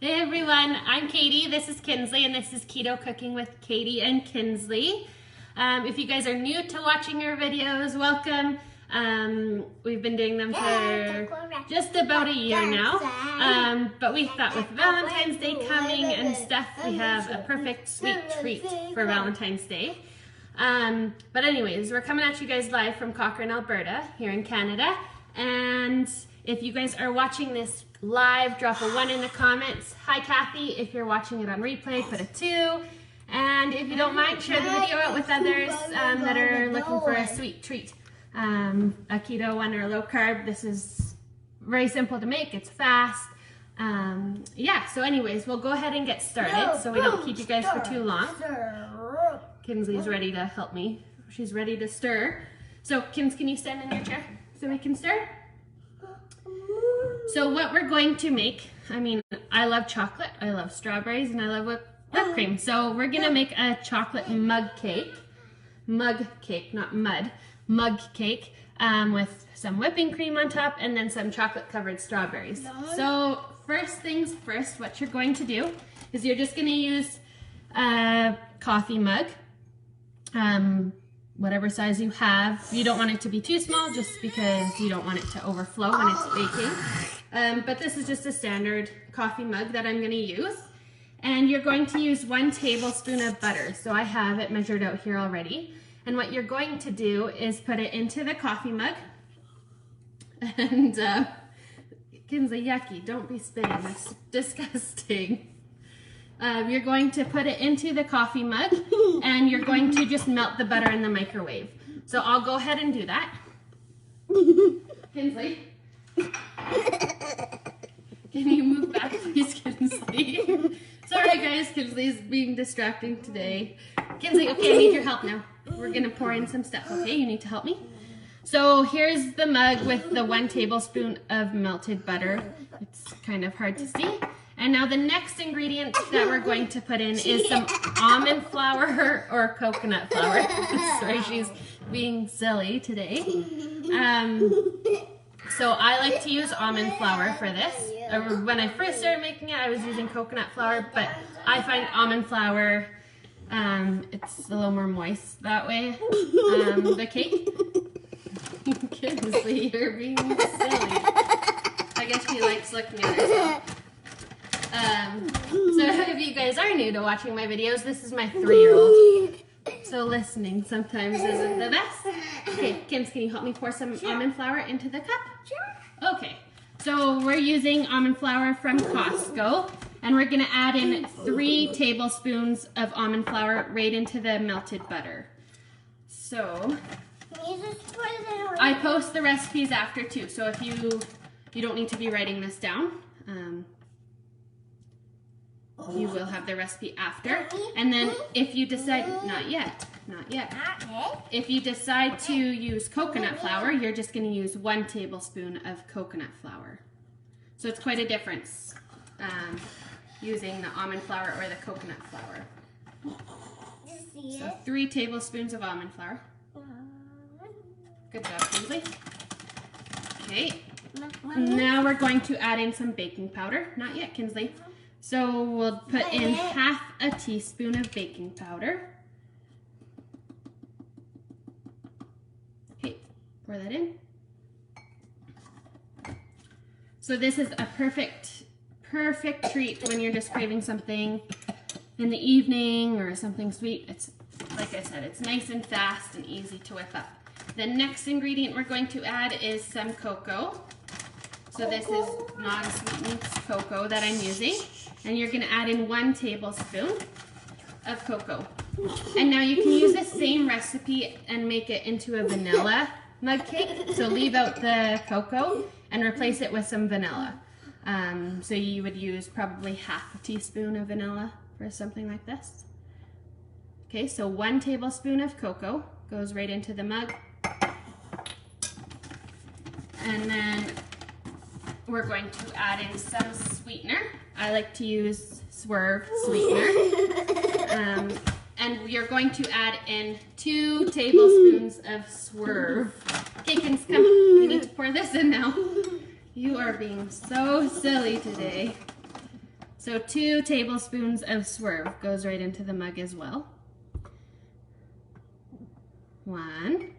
Hey everyone, I'm Katie, this is Kinsley, and this is Keto Cooking with Katie and Kinsley. If you guys are new to watching our videos, welcome. We've been doing them for just about a year now, but we thought with Valentine's Day coming and stuff, we have a perfect sweet treat for Valentine's Day. But anyways, we're coming at you guys live from Cochrane, Alberta, here in Canada, and if you guys are watching this live, drop a 1 in the comments. Hi Kathy, if you're watching it on replay, put a 2. And if you don't mind, share the video out with others that are looking for a sweet treat. A keto one or low carb. This is very simple to make, it's fast. Yeah, so anyways, we'll go ahead and get started so we don't keep you guys for too long. Kinsley's ready to help me. She's ready to stir. So Kins, can you stand in your chair so we can stir? So what we're going to make, I mean, I love chocolate, I love strawberries, and I love whipped cream. So we're gonna make a chocolate mug cake, not mud, mug cake, with some whipping cream on top and then some chocolate covered strawberries. So first things first, what you're going to do is you're just gonna use a coffee mug, whatever size you have. You don't want it to be too small just because you don't want it to overflow when it's baking. But this is just a standard coffee mug that I'm going to use. And you're going to use 1 tablespoon of butter. So I have it measured out here already. And what you're going to do is put it into the coffee mug. And Kinsley, yucky, don't be spitting, that's disgusting. You're going to put it into the coffee mug and you're going to just melt the butter in the microwave. So I'll go ahead and do that. Kinsley, can you move back please, Kinsley? Sorry guys, Kinsley's being distracting today. Kinsley, okay, I need your help now. We're gonna pour in some stuff, okay? You need to help me. So here's the mug with the 1 tablespoon of melted butter. It's kind of hard to see. And now the next ingredient that we're going to put in is some almond flour or coconut flour. Sorry, she's being silly today. So I like to use almond flour for this. When I first started making it, I was using coconut flour, but I find almond flour, it's a little more moist that way. The cake. Kinsley, you're being silly. I guess she likes looking at herself. So if you guys are new to watching my videos, this is my 3-year-old. So listening sometimes isn't the best. Okay, Kims, can you help me pour some almond flour into the cup? Sure. Okay, so we're using almond flour from Costco, and we're gonna add in 3 tablespoons of almond flour right into the melted butter. So, I post the recipes after too, so if you don't need to be writing this down. You will have the recipe after, and then if you decide, not yet. If you decide to use coconut flour, you're just going to use 1 tablespoon of coconut flour. So it's quite a difference using the almond flour or the coconut flour. So 3 tablespoons of almond flour. Good job, Kinsley. Okay, now we're going to add in some baking powder. Not yet, Kinsley. So we'll put in ½ a teaspoon of baking powder. Okay, pour that in. So this is a perfect treat when you're just craving something in the evening or something sweet. It's, like I said, it's nice and fast and easy to whip up. The next ingredient we're going to add is some cocoa. So this is non-sweetened cocoa that I'm using. And you're gonna add in 1 tablespoon of cocoa. And now you can use the same recipe and make it into a vanilla mug cake. So leave out the cocoa and replace it with some vanilla. So you would use probably ½ a teaspoon of vanilla for something like this. Okay, so 1 tablespoon of cocoa goes right into the mug. And then we're going to add in some sweetener. I like to use Swerve sweetener. And you're going to add in 2 tablespoons of Swerve. Okay, come. You need to pour this in now. You are being so silly today. So 2 tablespoons of Swerve goes right into the mug as well. 1.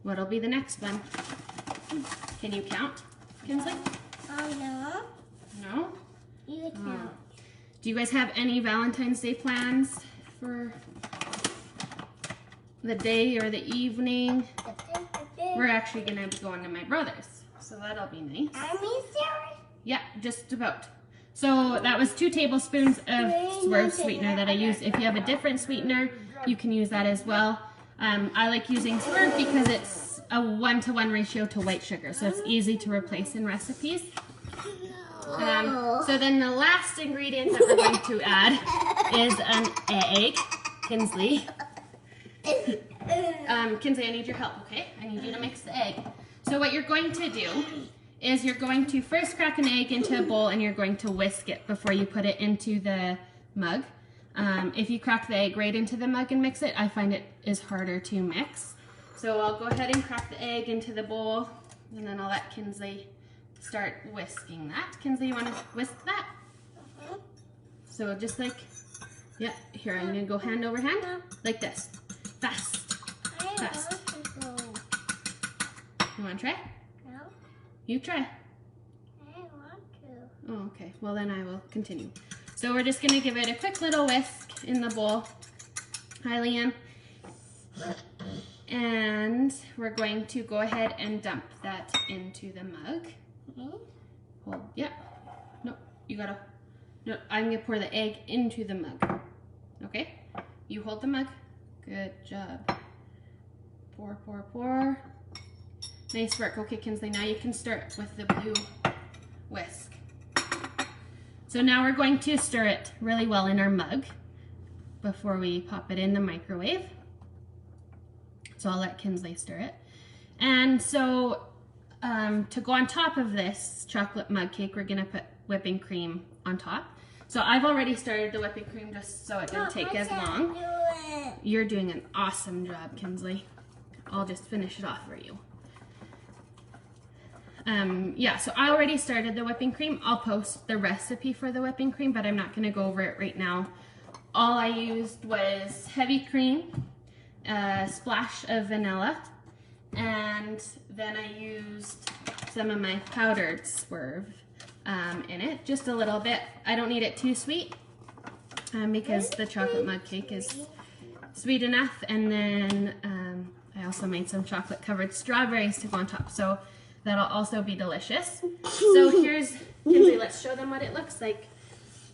What'll be the next one? Can you count, Kinsley? No. No? You count. Do you guys have any Valentine's Day plans for the day or the evening? We're actually gonna be going to my brother's, so that'll be nice. Yeah, just about. So that was 2 tablespoons of Swerve sweetener that I used. If you have a different sweetener, you can use that as well. I like using Swerve because it's a 1-to-1 ratio to white sugar, so it's easy to replace in recipes. So then the last ingredient that we're going to add is an egg. Kinsley. Kinsley, I need your help, okay? I need you to mix the egg. So what you're going to do is you're going to first crack an egg into a bowl and you're going to whisk it before you put it into the mug. If you crack the egg right into the mug and mix it, I find it is harder to mix. So I'll go ahead and crack the egg into the bowl and then I'll let Kinsley start whisking that. Kinsley, you want to whisk that? So just like, yeah, here, I'm going to go hand over hand, like this. Fast. Fast. You want to try? No. You try. I want to. Oh, okay. Well, then I will continue. So we're just going to give it a quick little whisk in the bowl. Hi, Liam. And we're going to go ahead and dump that into the mug. Hold, yeah. No, you gotta. No, I'm gonna pour the egg into the mug. Okay? You hold the mug. Good job. Pour, pour, pour. Nice work. Okay, Kinsley, now you can start with the blue whisk. So now we're going to stir it really well in our mug before we pop it in the microwave. So I'll let Kinsley stir it. And so to go on top of this chocolate mug cake, we're gonna put whipping cream on top. So I've already started the whipping cream just so it didn't take as long. You're doing an awesome job, Kinsley. I'll just finish it off for you. Yeah, so I already started the whipping cream. I'll post the recipe for the whipping cream, but I'm not gonna go over it right now. All I used was heavy cream, a splash of vanilla, and then I used some of my powdered Swerve in it, just a little bit. I don't need it too sweet because the chocolate mug cake is sweet enough. And then I also made some chocolate covered strawberries to go on top, so that'll also be delicious. So here's, Kinsley, let's show them what it looks like.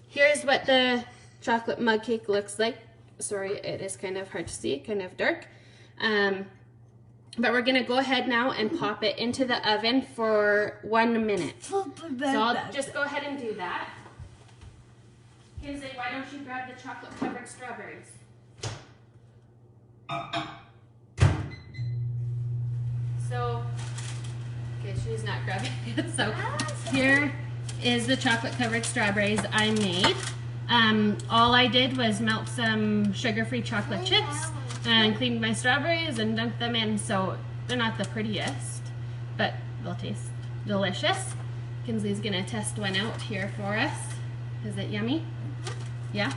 Here's what the chocolate mug cake looks like. Sorry, it is kind of hard to see, kind of dark. But we're gonna go ahead now and pop it into the oven for 1 minute. So I'll just go ahead and do that. Kinsley, why don't you grab the chocolate covered strawberries? So, okay, she's not grabbing it. So here is the chocolate covered strawberries I made. All I did was melt some sugar-free chocolate chips and cleaned my strawberries and dunked them in. So they're not the prettiest, but they'll taste delicious. Kinsley's gonna test one out here for us. Is it yummy? Yeah?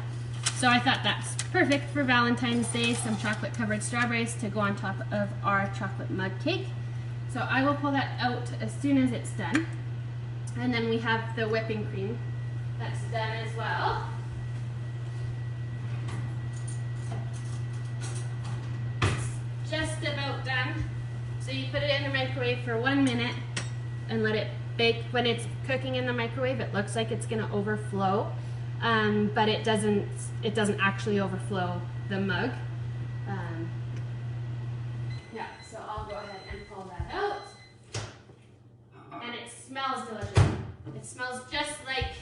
So I thought that's perfect for Valentine's Day, some chocolate covered strawberries to go on top of our chocolate mug cake. So I will pull that out as soon as it's done. And then we have the whipping cream that's done as well. It's just about done. So you put it in the microwave for 1 minute and let it bake. When it's cooking in the microwave, it looks like it's gonna overflow, but it doesn't actually overflow the mug. Yeah, so I'll go ahead and pull that out. And it smells delicious. It smells just like,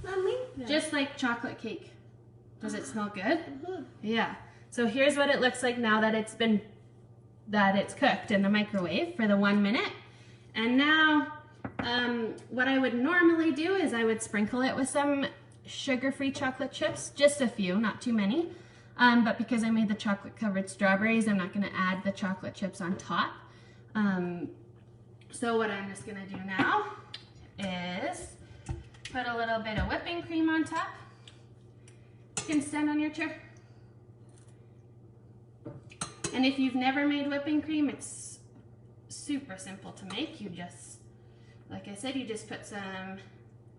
Mommy? just like chocolate cake. Does it smell good? Yeah. So here's what it looks like now that it's cooked in the microwave for the 1 minute. And now, what I would normally do is I would sprinkle it with some sugar-free chocolate chips, just a few, not too many. But because I made the chocolate covered strawberries, I'm not gonna add the chocolate chips on top. So what I'm just gonna do now is Put a little bit of whipping cream on top. You can stand on your chair. And if you've never made whipping cream, it's super simple to make. You just, like I said, you just put some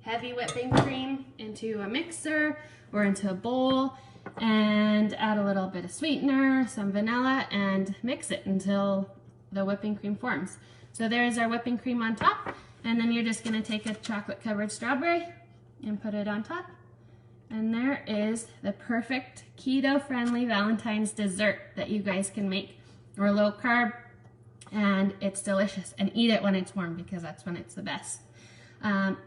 heavy whipping cream into a mixer or into a bowl and add a little bit of sweetener, some vanilla, and mix it until the whipping cream forms. So there's our whipping cream on top, and then you're just gonna take a chocolate covered strawberry and put it on top. And there is the perfect keto-friendly Valentine's dessert that you guys can make. We're low carb, and it's delicious. And eat it when it's warm, because that's when it's the best.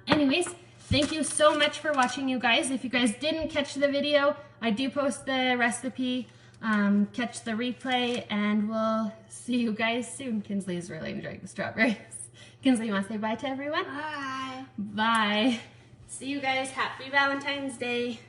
Anyways, thank you so much for watching, you guys. If you guys didn't catch the video, I do post the recipe. Catch the replay, and we'll see you guys soon. Kinsley is really enjoying the strawberries. Kinsley, you want to say bye to everyone? Bye. Bye. See you guys. Happy Valentine's Day.